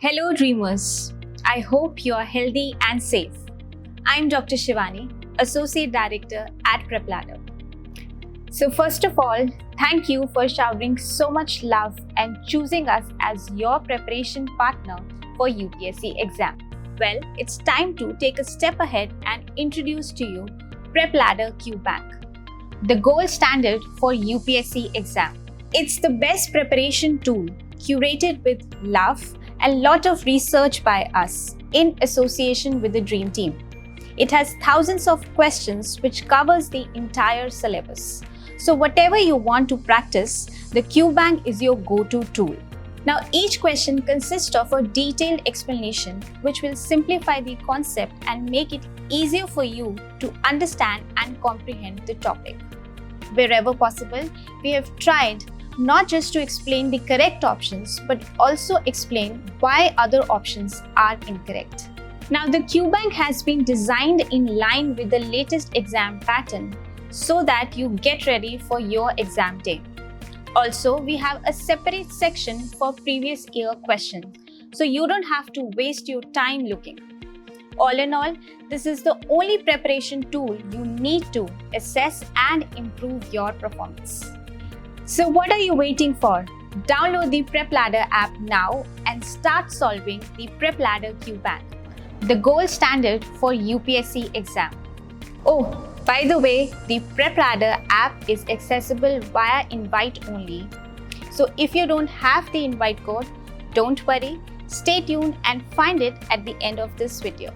Hello dreamers, I hope you are healthy and safe. I'm Dr. Shivani, Associate Director at PrepLadder. So first of all, thank you for showering so much love and choosing us as your preparation partner for UPSC exam. Well, it's time to take a step ahead and introduce to you PrepLadder QBank, the gold standard for UPSC exam. It's the best preparation tool curated with love and lot of research by us in association with the Dream Team. It has thousands of questions which covers the entire syllabus. So whatever you want to practice, the QBank is your go-to tool. Now each question consists of a detailed explanation which will simplify the concept and make it easier for you to understand and comprehend the topic. Wherever possible, we have tried not just to explain the correct options, but also explain why other options are incorrect. Now, the QBank has been designed in line with the latest exam pattern so that you get ready for your exam day. Also, we have a separate section for previous year questions, so you don't have to waste your time looking. All in all, this is the only preparation tool you need to assess and improve your performance. So what are you waiting for? Download the PrepLadder app now and start solving the PrepLadder QBank, the gold standard for UPSC exam. Oh, by the way, the PrepLadder app is accessible via invite only. So if you don't have the invite code, don't worry, stay tuned and find it at the end of this video.